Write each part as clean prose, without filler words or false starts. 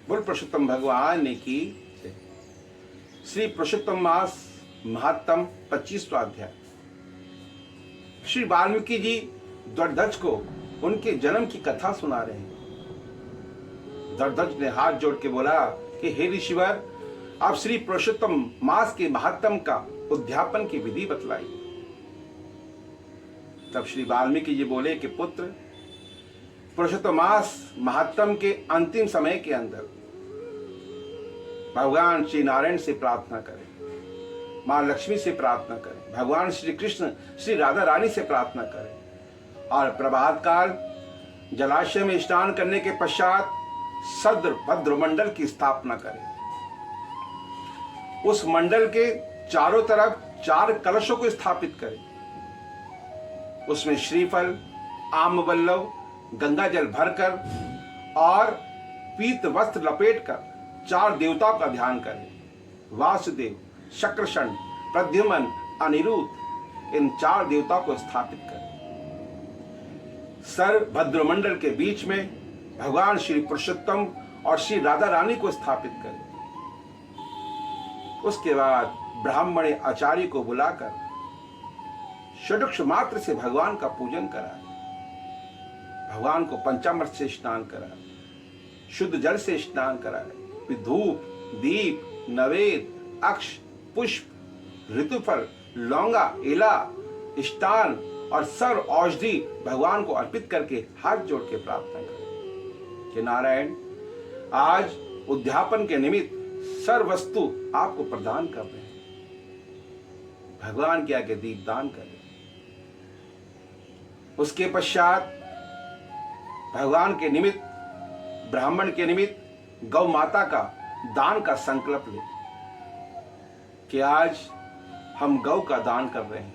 बोल पुरुषोत्तम भगवान ने की। श्री पुरुषोत्तम मास महात्म 25वां अध्याय। श्री वाल्मीकि जी द्वारध्वज को उनके जन्म की कथा सुना रहे हैं। द्वारध्वज ने हाथ जोड़ के बोला कि हे ऋषिवर, आप श्री पुरुषोत्तम मास के महात्म का उद्यापन की विधि बतलाई। तब श्री वाल्मीकि जी बोले कि पुत्र, पुरुषोत्तम मास महात्म के अंतिम समय के अंदर भगवान श्री नारायण से प्रार्थना करें, मां लक्ष्मी से प्रार्थना करें, भगवान श्री कृष्ण श्री राधा रानी से प्रार्थना करें और प्रभात काल जलाशय में स्नान करने के पश्चात सद्र भद्र मंडल की स्थापना करें। उस मंडल के चारों तरफ 4 कलशों को स्थापित करें। उसमें श्रीफल, आम्रवल्लभ, गंगा जल भरकर और पीत वस्त्र लपेटकर 4 देवताओं का ध्यान करें। वासुदेव, शक्रषण, प्रद्युम्न, अनिरुद्ध, इन 4 देवताओं को स्थापित करें। सर भद्रमंडल के बीच में भगवान श्री पुरुषोत्तम और श्री राधा रानी को स्थापित करें। उसके बाद ब्राह्मण आचार्य को बुलाकर षडक्ष मात्र से भगवान का पूजन कराए, भगवान को पंचामृत से स्नान कराए, शुद्ध जल से स्नान कराए, धूप, दीप, नवेद, अक्ष, पुष्प, ऋतुफल, लौंगा, इला, स्नान और सर्व औषधि भगवान को अर्पित करके हाथ जोड़ के प्रार्थना करें कि नारायण, आज उद्यापन के निमित्त सर्व वस्तु आपको प्रदान कर रहे हैं। भगवान के आगे दीपदान करें। उसके पश्चात भगवान के निमित्त, ब्राह्मण के निमित्त गौ माता का दान का संकल्प ले कि आज हम गौ का दान कर रहे हैं।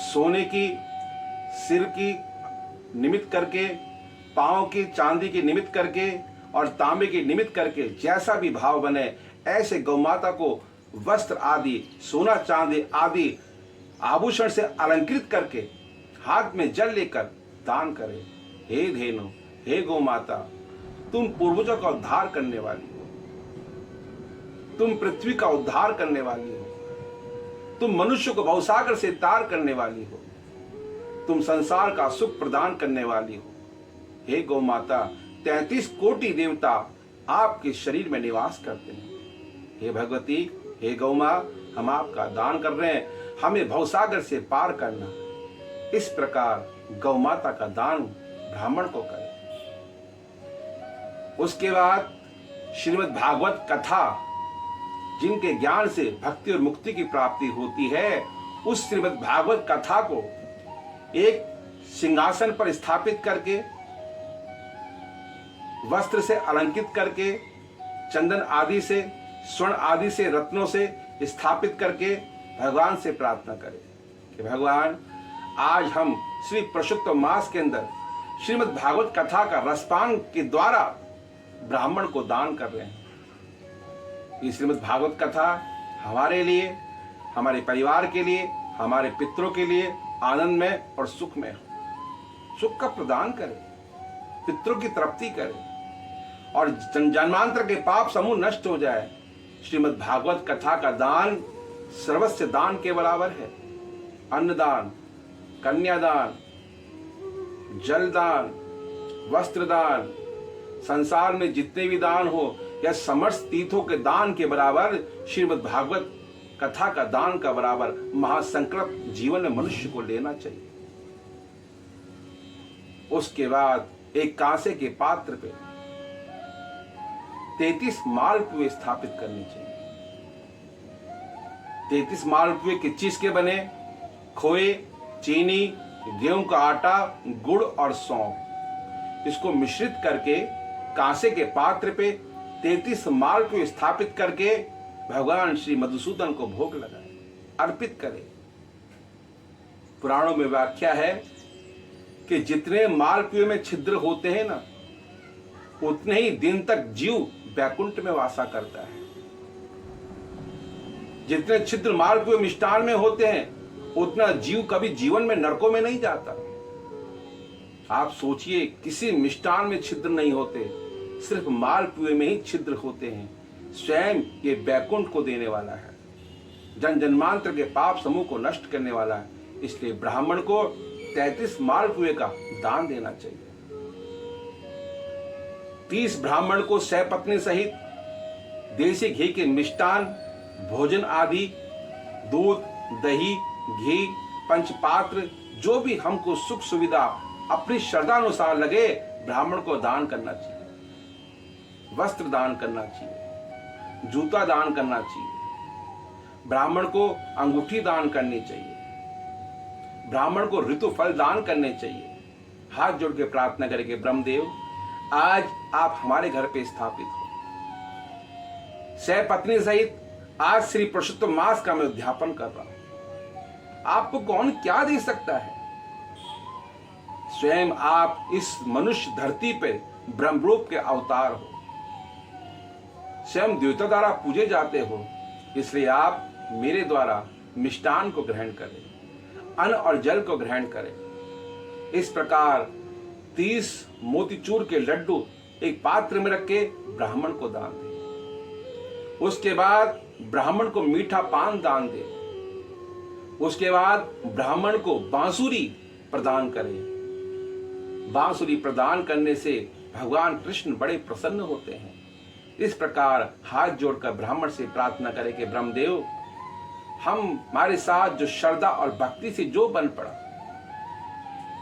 सोने की, सिर की निमित्त करके, पांव की चांदी की निमित्त करके और तांबे की निमित्त करके जैसा भी भाव बने, ऐसे गौ माता को वस्त्र आदि, सोना चांदी आदि आभूषण से अलंकृत करके हाथ में जल लेकर दान करें। हे धेनु, हे गौ माता, तुम पूर्वजों का उद्धार करने वाली हो, तुम पृथ्वी का उद्धार करने वाली हो, तुम मनुष्य को भवसागर से तार करने वाली हो, तुम संसार का सुख प्रदान करने वाली हो। हे गौ माता, 33 कोटि देवता आपके शरीर में निवास करते हैं। हे भगवती, हे गौ मां, हम आपका दान कर रहे हैं, हमें भवसागर से पार करना। इस प्रकार गौ माता का दान ब्राह्मण को करें। उसके बाद श्रीमद् भागवत कथा, जिनके ज्ञान से भक्ति और मुक्ति की प्राप्ति होती है, उस श्रीमद् भागवत कथा को एक सिंहासन पर स्थापित करके, वस्त्र से अलंकृत करके, चंदन आदि से, स्वर्ण आदि से, रत्नों से स्थापित करके भगवान से प्रार्थना करें कि भगवान, आज हम श्री पुरुषोत्तम मास के अंदर श्रीमद् भागवत कथा का रसपान के द्वारा ब्राह्मण को दान कर रहे हैं। ये श्रीमद् भागवत कथा हमारे लिए, हमारे परिवार के लिए, हमारे पितरों के लिए आनंदमय और सुखमय हो। सुख का प्रदान करें, पितरों की तृप्ति करें और जन्मांतर के पाप समूह नष्ट हो जाए। श्रीमद् भागवत कथा का दान सर्वस्व दान के बराबर है। अन्नदान, कन्यादान, जलदान, वस्त्रदान, संसार में जितने भी दान हो या समस्त तीर्थों के दान के बराबर श्रीमद् भागवत कथा का दान का बराबर महासंकल्प जीवन में मनुष्य को लेना चाहिए। उसके बाद एक कांसे के पात्र पे 33 मालपुए स्थापित करने चाहिए। 33 मालपुए किस चीज के बने? खोए, चीनी, गेहूं का आटा, गुड़ और सौंफ, इसको मिश्रित करके कांसे के पात्र पे 33 मालपुए स्थापित करके भगवान श्री मधुसूदन को भोग लगाए, अर्पित करें। पुराणों में व्याख्या है कि जितने मालपुए में छिद्र होते हैं ना, उतने ही दिन तक जीव वैकुंठ में वासा करता है। जितने छिद्र मालपुए मिष्टान में होते हैं, उतना जीव कभी जीवन में नरकों में नहीं जाता। आप सोचिए, किसी मिष्टान में छिद्र नहीं होते, सिर्फ मालपुए में ही छिद्र होते हैं, स्वयं ये बैकुंठ को देने वाला है, जन जन्मांतर के पाप समूह को नष्ट करने वाला है। इसलिए ब्राह्मण को 33 मालपुए का दान देना चाहिए। 30 ब्राह्मण को सहपत्नी सहित देसी घी के मिष्टान भोजन आदि, दूध, दही, घी, पंचपात्र, जो भी हमको सुख सुविधा अपनी श्रद्धा अनुसार लगे, ब्राह्मण को दान करना चाहिए। वस्त्र दान करना चाहिए, जूता दान करना चाहिए, ब्राह्मण को अंगूठी दान करनी चाहिए, ब्राह्मण को ऋतु फल दान करने चाहिए। हाथ जोड़ के प्रार्थना करेंगे, ब्रह्मदेव आज आप हमारे घर पे स्थापित हो। सहपत्नी सहित आज श्री पुरुषोत्तम मास का मैं उद्यापन कर रहा हूं। आपको कौन क्या दे सकता है? स्वयं आप इस मनुष्य धरती पे ब्रह्मरूप के अवतार हो, स्वयं देवता द्वारा पूजे जाते हो, इसलिए आप मेरे द्वारा मिष्टान को ग्रहण करें, अन्न और जल को ग्रहण करें। इस प्रकार 30 मोतीचूर के लड्डू एक पात्र में रख के ब्राह्मण को दान दें। उसके बाद ब्राह्मण को मीठा पान दान दें। उसके बाद ब्राह्मण को बांसुरी प्रदान करें। बांसुरी प्रदान करने से भगवान कृष्ण बड़े प्रसन्न होते हैं। इस प्रकार हाथ जोड़कर ब्राह्मण से प्रार्थना करें कि ब्रह्मदेव, हमारे साथ जो श्रद्धा और भक्ति से जो बन पड़ा,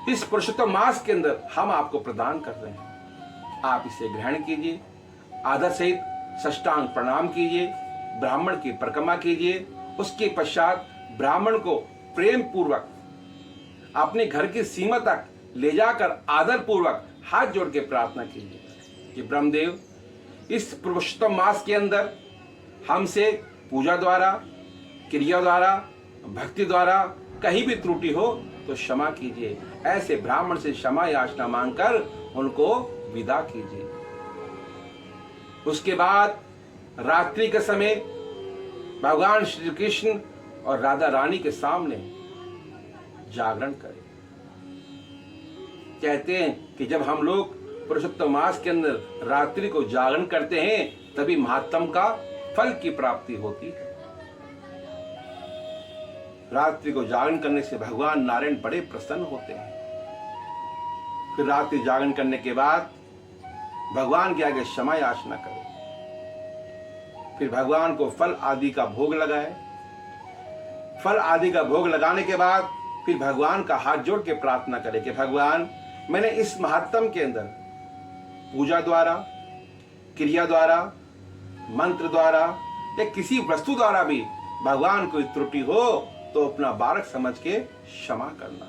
इस पुरुषोत्तम मास के अंदर हम आपको प्रदान कर रहे हैं, आप इसे ग्रहण कीजिए। आदर सहित साष्टांग प्रणाम कीजिए, ब्राह्मण की परिक्रमा कीजिए। उसके पश्चात ब्राह्मण को प्रेम पूर्वक अपने घर की सीमा तक ले जाकर आदर पूर्वक हाथ जोड़ के प्रार्थना कीजिए कि ब्रह्मदेव, इस पुरुषोत्तम मास के अंदर हमसे पूजा द्वारा, क्रिया द्वारा, भक्ति द्वारा कहीं भी त्रुटि हो तो क्षमा कीजिए। ऐसे ब्राह्मण से क्षमा याचना मांगकर उनको विदा कीजिए। उसके बाद रात्रि के समय भगवान श्री कृष्ण और राधा रानी के सामने जागरण करें। कहते हैं कि जब हम लोग पुरुषोत्तम मास के अंदर रात्रि को जागरण करते हैं, तभी महात्म का फल की प्राप्ति होती है। रात्रि को जागरण करने से भगवान नारायण बड़े प्रसन्न होते हैं। फिर रात्रि जागरण करने के बाद भगवान के आगे क्षमा याचना करें। फिर भगवान को फल आदि का भोग लगाए। फल आदि का भोग लगाने के बाद फिर भगवान का हाथ जोड़ के प्रार्थना करें कि भगवान, मैंने इस महात्म के अंदर पूजा द्वारा, क्रिया द्वारा, मंत्र द्वारा या किसी वस्तु द्वारा भी भगवान कोई त्रुटि हो तो अपना बालक समझ के क्षमा करना।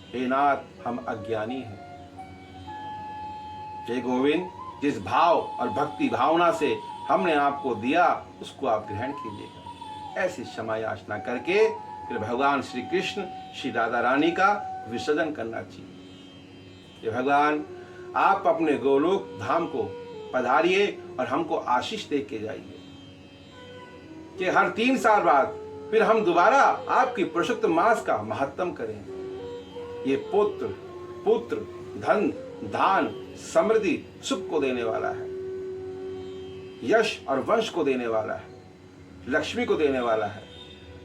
हे नाथ, हम अज्ञानी हैं। जय गोविंद, जिस भाव और भक्ति भावना से हमने आपको दिया उसको आप ग्रहण कीजिएगा। ऐसी क्षमा याचना करके फिर भगवान श्री कृष्ण, श्री राधा रानी का विसर्जन करना चाहिए। ये भगवान, आप अपने गोलोक धाम को पधारिए और हमको आशीष दे के जाइए कि हर 3 साल बाद फिर हम दोबारा आपकी पुरुषोत्तम मास का महत्तम करें। ये पुत्र, धन, धान, समृद्धि, सुख को देने वाला है, यश और वंश को देने वाला है, लक्ष्मी को देने वाला है।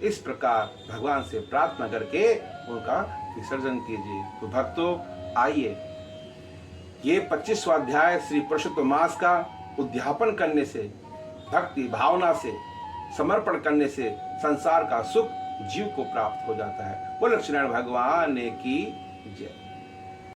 इस प्रकार भगवान से प्रार्थना करके उनका विसर्जन कीजिए। तो भक्तों, आइए, ये 25वां अध्याय श्री पुरुषोत्तम मास का उद्यापन करने से, भक्ति भावना से, समर्पण करने से संसार का सुख जीव को प्राप्त हो जाता है। वो लक्ष्मीनारायण भगवान की जय।